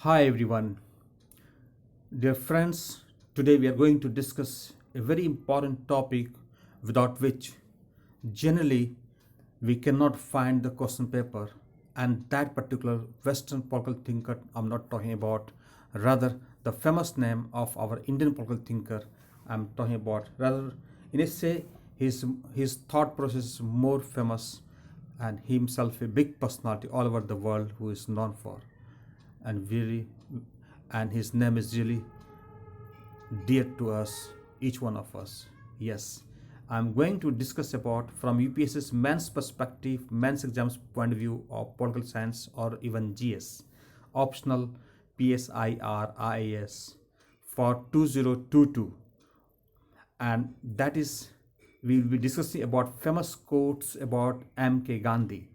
Hi everyone, dear friends. Today we are going to discuss a very important topic without which generally we cannot find the question paper, and that particular Western political thinker I'm not talking about, rather the famous name of our Indian political thinker I'm talking about. Rather, in a say, his thought process is more famous, and he himself a big personality all over the world who is known for and very and his name is really dear to us, each one of us. Yes, I'm going to discuss about from UPSC's men's perspective, men's exams point of view of political science or even GS, optional PSIR IAS for 2022, and that is we will be discussing about famous quotes about MK Gandhi.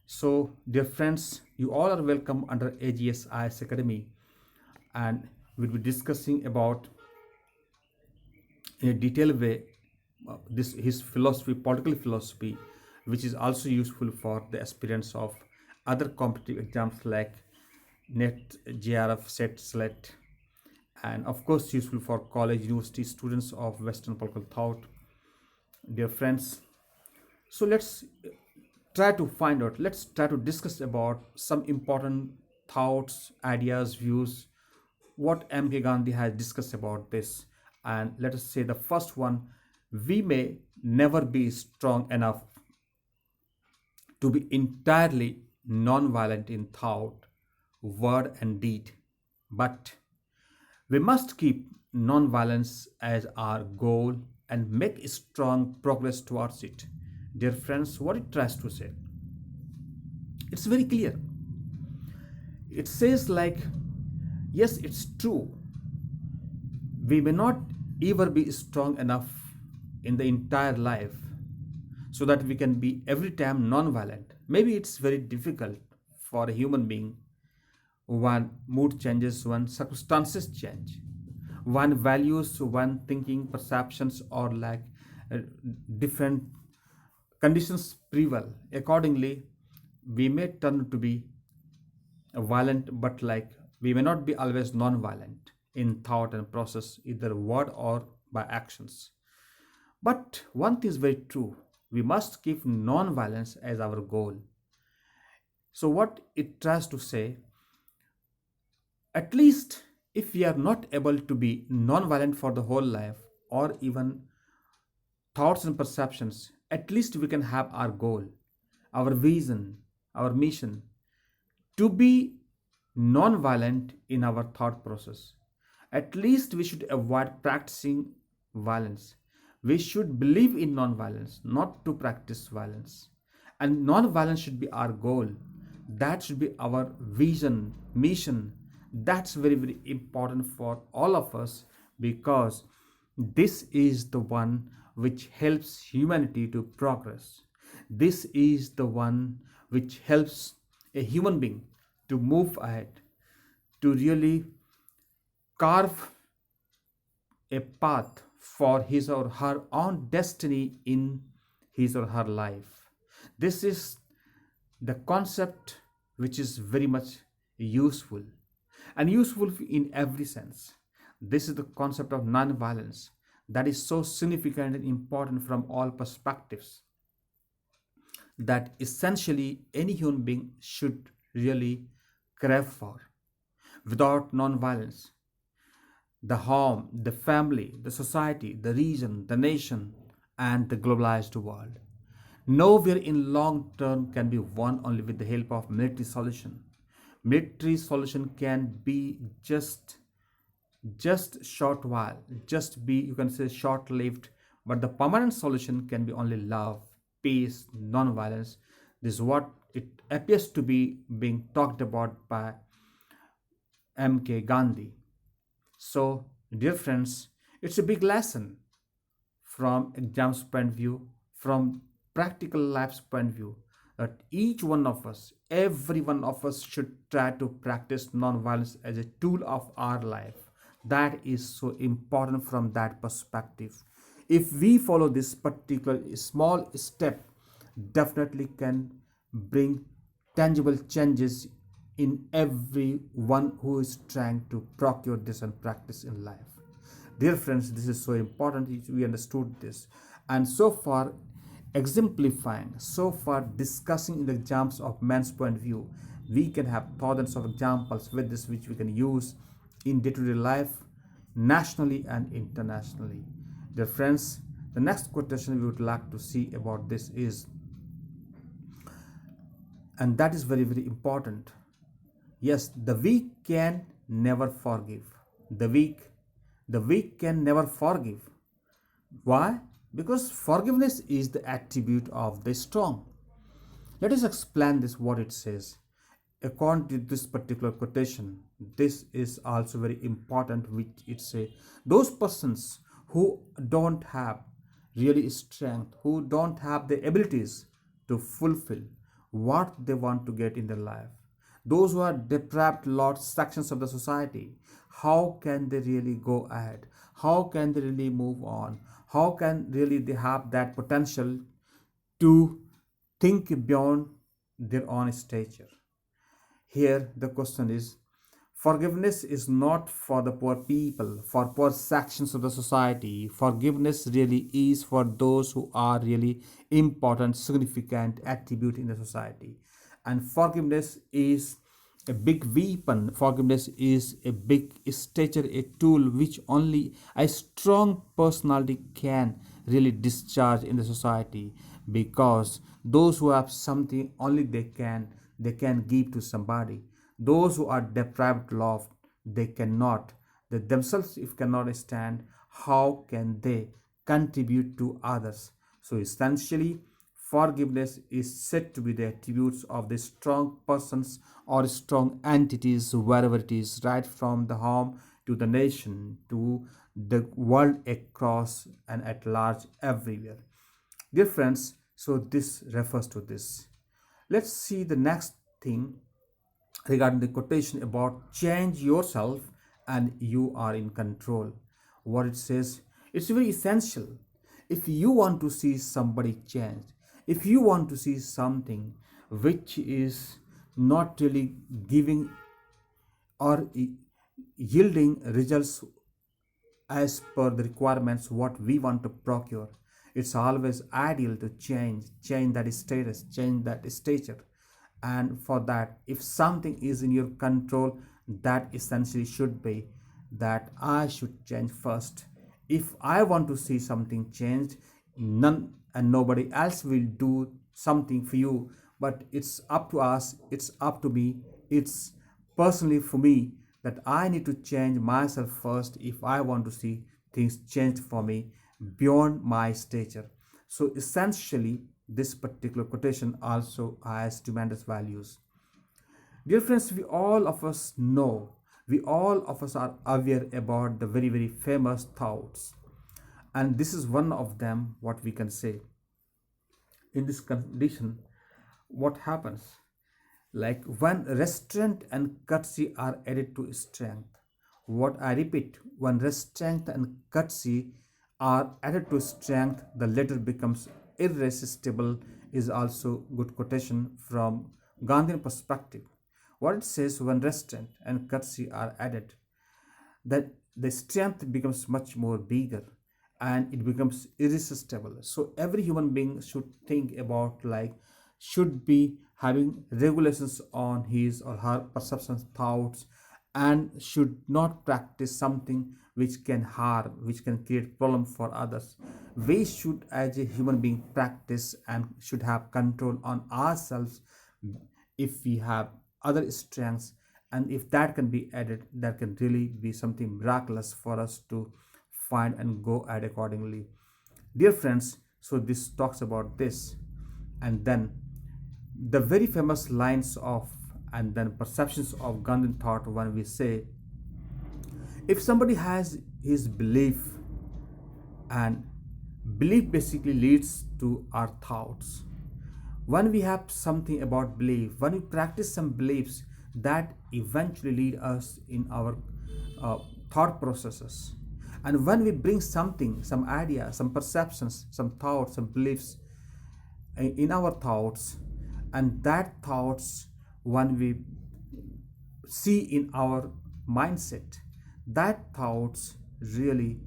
So, dear friends, you all are welcome under AGS IS Academy, and we'll be discussing about in a detailed way this his philosophy, political philosophy, which is also useful for the aspirants of other competitive exams like NET, JRF, SET, SLET, and of course useful for college, university students of Western political thought. Dear friends, so let's try to discuss about some important thoughts, ideas, views, what MK Gandhi has discussed about this. And let us say the first one: we may never be strong enough to be entirely non-violent in thought, word, and deed, but we must keep non-violence as our goal and make strong progress towards it. Dear friends, what it tries to say, it's very clear. It says like, yes, it's true, we may not ever be strong enough in the entire life so that we can be every time non-violent. Maybe it's very difficult for a human being. One mood changes, one circumstances change, one values, one thinking, perceptions, or like uh, different conditions prevail. Accordingly, we may turn to be violent, but like we may not be always non-violent in thought and process, either word or by actions. But one thing is very true: we must keep non-violence as our goal. So what it tries to say, at least if we are not able to be non-violent for the whole life or even thoughts and perceptions, at least we can have our goal, our vision, our mission to be non-violent in our thought process. At least we should avoid practicing violence. We should believe in non-violence, not to practice violence. And non-violence should be our goal. That should be our vision, mission. That's very, very important for all of us, because this is the one which helps humanity to progress. This is the one which helps a human being to move ahead, to really carve a path for his or her own destiny in his or her life. This is the concept which is very much useful, and useful in every sense. This is the concept of non-violence that is so significant and important from all perspectives, that essentially any human being should really crave for. Without non-violence, the home, the family, the society, the region, the nation, and the globalized world, nowhere in long term can be won only with the help of military solution. Military solution can be just short while, just be, you can say, short lived, but the permanent solution can be only love, peace, non-violence. This is what it appears to be being talked about by MK Gandhi. So, dear friends, it's a big lesson from exams point of view, from practical life's point of view, that each one of us, every one of us, should try to practice non-violence as a tool of our life. That is so important from that perspective. If we follow this particular small step, definitely can bring tangible changes in everyone who is trying to procure this and practice in life. Dear friends, this is so important. We understood this. And so far, exemplifying, so far discussing in the exams of man's point of view, we can have thousands of examples with this which we can use in day-to-day life, nationally and internationally. Dear friends, the next quotation we would like to see about this is, and that is very, very important. Yes, the weak can never forgive. The weak, the weak can never forgive. Why? Because forgiveness is the attribute of the strong. Let us explain this what it says. According to this particular quotation, this is also very important, which it says those persons who don't have really strength, who don't have the abilities to fulfill what they want to get in their life, those who are deprived large sections of the society, how can they really go ahead? How can they really move on? How can really they have that potential to think beyond their own stature? Here, the question is, forgiveness is not for the poor people, for poor sections of the society. Forgiveness really is for those who are really important, significant attribute in the society. And forgiveness is a big weapon. Forgiveness is a big stature, a tool which only a strong personality can really discharge in the society, because those who have something only they can give to somebody. Those who are deprived of, they cannot, they themselves if cannot stand, how can they contribute to others? So essentially, forgiveness is said to be the attributes of the strong persons or strong entities wherever it is, right from the home to the nation to the world across and at large everywhere. Dear friends, so this refers to this. Let's see the next thing regarding the quotation about change yourself and you are in control. What it says, it's very essential. If you want to see somebody change, if you want to see something which is not really giving or yielding results as per the requirements what we want to procure, it's always ideal to change that status, change that stature. And for that, if something is in your control, that essentially should be that I should change first. If I want to see something changed, none and nobody else will do something for you, but it's up to us, it's up to me, it's personally for me, that I need to change myself first if I want to see things changed for me beyond my stature. So essentially, this particular quotation also has tremendous values. Dear friends, we all of us know, we all of us are aware about the very, very famous thoughts. And this is one of them, what we can say. In this condition, what happens? Like when restraint and courtesy are added to strength. What I repeat, when restraint and courtesy are added to strength, the latter becomes irresistible, is also good quotation from Gandhian perspective. What it says, when restraint and courtesy are added, that the strength becomes much more bigger and it becomes irresistible. So every human being should think about, like, should be having regulations on his or her perceptions, thoughts, and should not practice something which can harm, which can create problem for others. We should as a human being practice and should have control on ourselves. If we have other strengths, and if that can be added, that can really be something miraculous for us to find and go ahead accordingly. Dear friends, so this talks about this. And then the very famous lines of and then perceptions of Gandhian thought, when we say, if somebody has his belief, and belief basically leads to our thoughts. When we have something about belief, when we practice some beliefs, that eventually lead us in our thought processes. And when we bring something, some idea, some perceptions, some thoughts, some beliefs in our thoughts, and that thoughts, when we see in our mindset, that thoughts really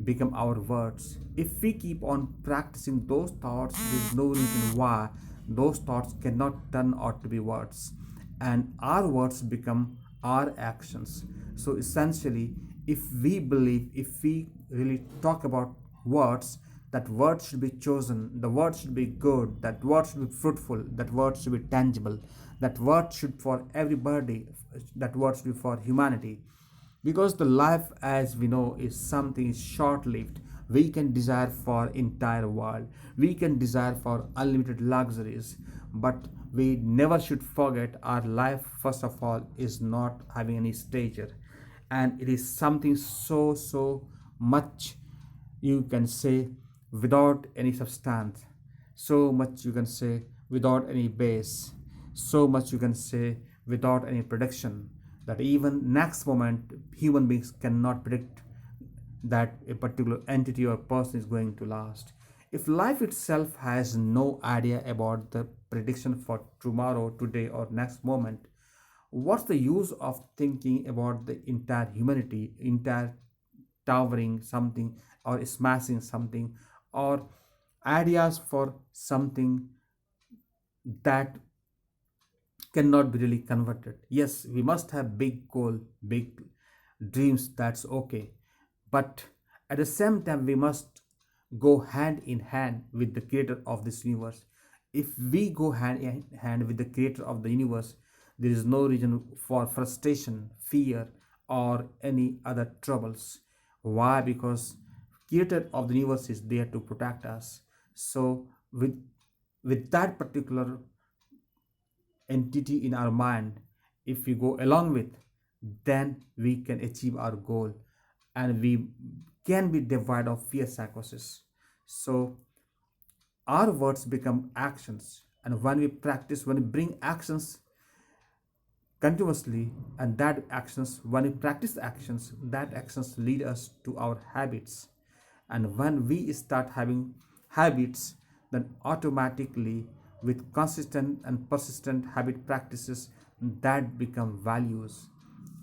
become our words. If we keep on practicing those thoughts, there's no reason why those thoughts cannot turn out to be words, and our words become our actions. So essentially, if we believe, if we really talk about words, that words should be chosen, the words should be good, that words should be fruitful, that words should be tangible, that words should for everybody, that words should be for humanity. Because the life as we know is something short lived. We can desire for entire world, we can desire for unlimited luxuries, but we never should forget our life first of all is not having any stature, and it is something so much, you can say, without any substance, so much you can say without any base, so much you can say without any prediction, that even next moment human beings cannot predict that a particular entity or person is going to last. If life itself has no idea about the prediction for tomorrow, today, or next moment, what's the use of thinking about the entire humanity, entire towering something, or smashing something, or ideas for something that cannot be really converted? Yes, we must have big goal, big dreams, that's okay, but at the same time we must go hand in hand with the creator of this universe. If we go hand in hand with the creator of the universe, there is no reason for frustration, fear, or any other troubles. Why? Because creator of the universe is there to protect us. So with that particular entity in our mind, if we go along with, then we can achieve our goal, and we can be devoid of fear psychosis. So our words become actions, and when we practice, when we bring actions continuously, and that actions, when we practice actions, that actions lead us to our habits, and when we start having habits, then automatically with consistent and persistent habit practices, that become values.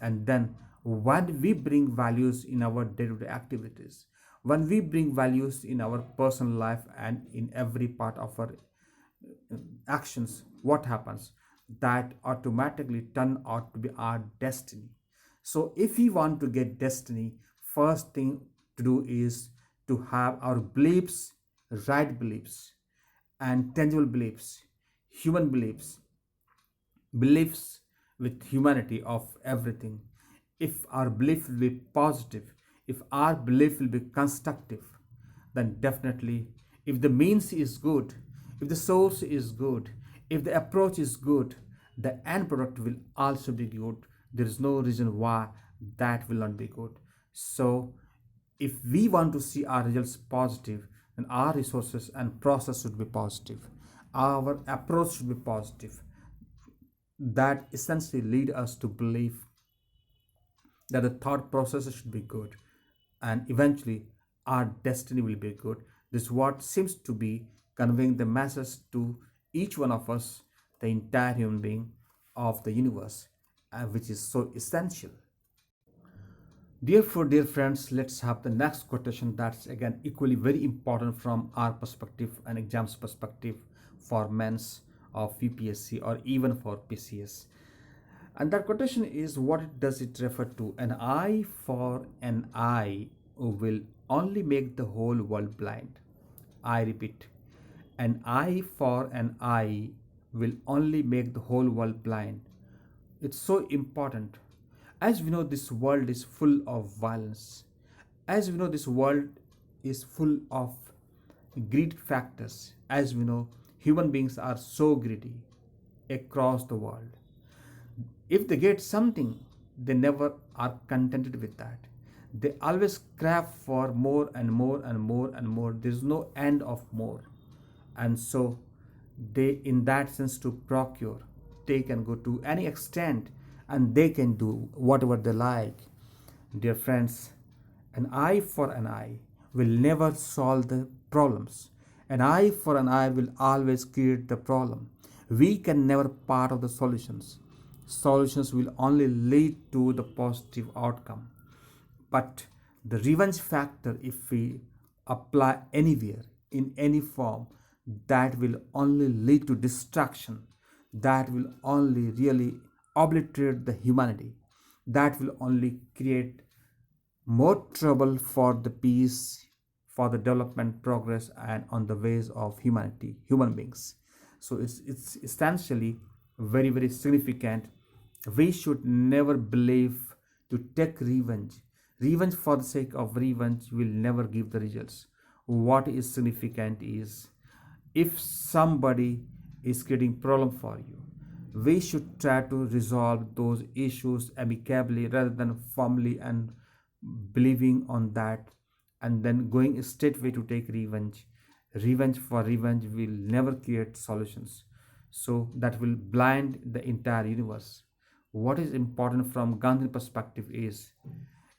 And then when we bring values in our day-to-day activities, when we bring values in our personal life and in every part of our actions, what happens? That automatically turn out to be our destiny. So if we want to get destiny, first thing to do is to have our beliefs, right beliefs, and tangible beliefs, human beliefs, beliefs with humanity of everything. If our belief will be positive, if our belief will be constructive, then definitely, if the means is good, if the source is good, if the approach is good, the end product will also be good. There is no reason why that will not be good. So if we want to see our results positive, then our resources and process should be positive, our approach should be positive. That essentially lead us to believe that the thought process should be good, and eventually our destiny will be good. This is what seems to be conveying the message to each one of us, the entire human being of the universe, which is so essential. Therefore, dear friends, let's have the next quotation that's again equally very important from our perspective and exams perspective for men's of UPSC or even for PCS. And that quotation is, what does it refer to? An eye for an eye will only make the whole world blind. I repeat, an eye for an eye will only make the whole world blind. It's so important. As we know, this world is full of violence. As we know, this world is full of greed factors. As we know, human beings are so greedy across the world. If they get something, they never are contented with that. They always crave for more and more and more and more. There's no end of more. And so they, in that sense, to procure, they can go to any extent, and they can do whatever they like. Dear friends, an eye for an eye will never solve the problems. An eye for an eye will always create the problem. We can never part of the solutions. solutions will only lead to the positive outcome. But the revenge factor, if we apply anywhere, in any form, that will only lead to destruction, that will only really obliterate the humanity, that will only create more trouble for the peace, for the development, progress, and on the ways of humanity, human beings. So it's essentially very significant. We should never believe to take revenge. Revenge for the sake of revenge will never give the results. What is significant is, if somebody is creating problem for you, we should try to resolve those issues amicably rather than firmly and believing on that and then going straightway to take revenge. Revenge for revenge will never create solutions. So that will blind the entire universe. What is important from Gandhi perspective is,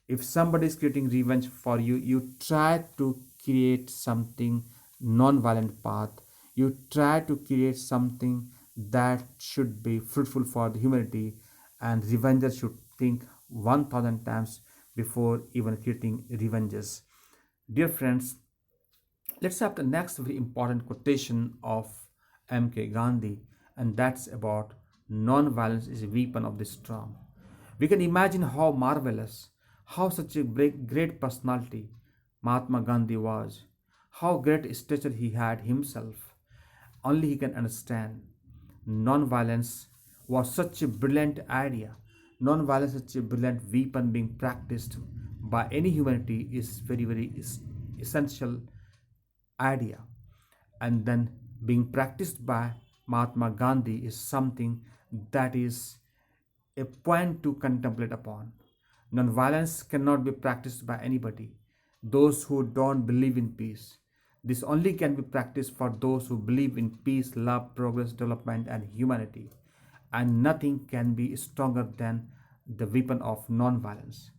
if somebody is creating revenge for you, you try to create something non-violent path. You try to create something that should be fruitful for the humanity, and revengers should think 1000 times before even creating revenges. Dear friends, let's have the next very important quotation of M.K. Gandhi, and that's about non-violence is a weapon of the strong. We can imagine how marvelous, how such a great personality Mahatma Gandhi was, how great a stature he had himself. Only he can understand. Non-violence was such a brilliant idea. Non-violence, such a brilliant weapon being practiced by any humanity, is very essential idea, and then being practiced by Mahatma Gandhi is something that is a point to contemplate upon. Non-violence cannot be practiced by anybody, those who don't believe in peace. This only can be practiced for those who believe in peace, love, progress, development, and humanity. And nothing can be stronger than the weapon of non-violence.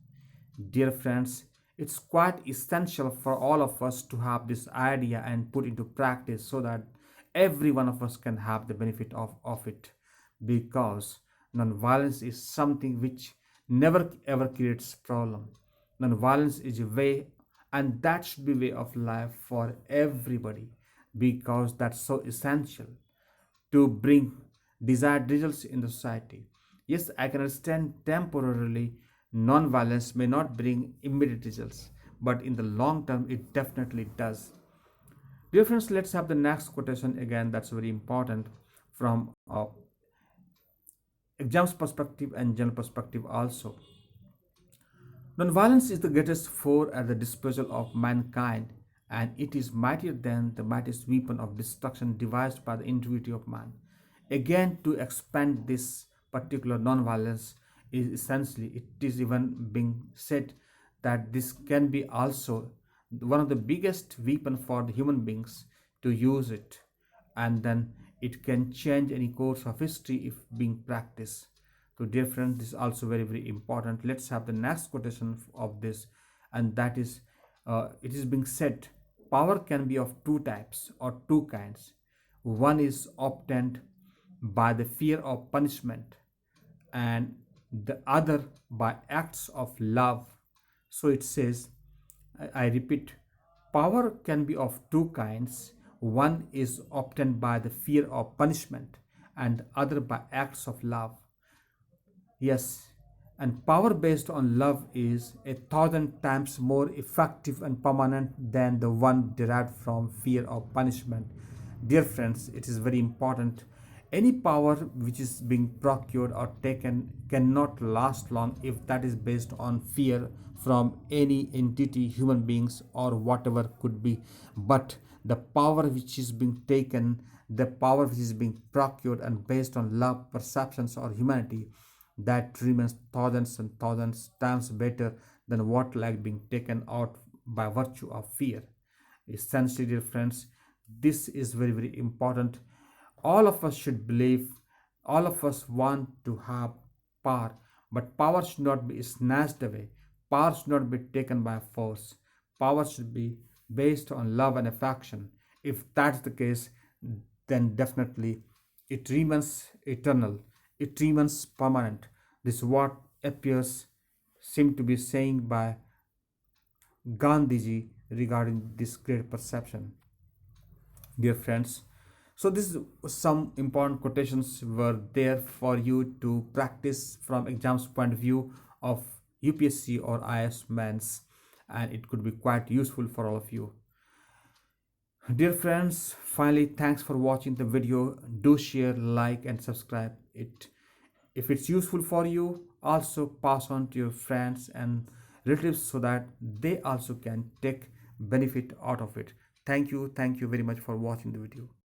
Dear friends, it's quite essential for all of us to have this idea and put into practice so that every one of us can have the benefit of it, because non-violence is something which never ever creates problem. Non-violence is a way, and that should be way of life for everybody, because that's so essential to bring desired results in the society. Yes, I can understand temporarily non-violence may not bring immediate results, but in the long term, it definitely does. Dear friends, let's have the next quotation again. That's very important from exams perspective and general perspective also. Non-violence is the greatest foe at the disposal of mankind, and it is mightier than the mightiest weapon of destruction devised by the ingenuity of man. Again, to expand this particular non-violence is essentially, it is even being said that this can be also one of the biggest weapon for the human beings to use it, and then it can change any course of history if being practiced. So dear friends, this is also very important. Let's have the next quotation of this, and that is, it is being said, power can be of two types or two kinds. One is obtained by the fear of punishment, and the other by acts of love. So it says, I repeat, power can be of two kinds. One is obtained by the fear of punishment, and other by acts of love. Yes, and power based on love is 1000 times more effective and permanent than the one derived from fear of punishment. Dear friends, it is very important. Any power which is being procured or taken cannot last long if that is based on fear from any entity, human beings, or whatever could be. But the power which is being taken, the power which is being procured and based on love, perceptions, or humanity, that remains thousands and thousands times better than what like being taken out by virtue of fear. Essentially, dear friends, this is very important. All of us should believe, all of us want to have power, but power should not be snatched away. Power should not be taken by force. Power should be based on love and affection. If that's the case, then definitely it remains eternal. it remains permanent. This is what appears seem to be saying by Gandhiji regarding this great perception. Dear friends, so this some important quotations were there for you to practice from exams point of view of UPSC or IAS mains, and it could be quite useful for all of you. Dear friends, finally thanks for watching the video. Do share, like and subscribe it. If it's useful for you, also pass on to your friends and relatives so that they also can take benefit out of it. Thank you very much for watching the video.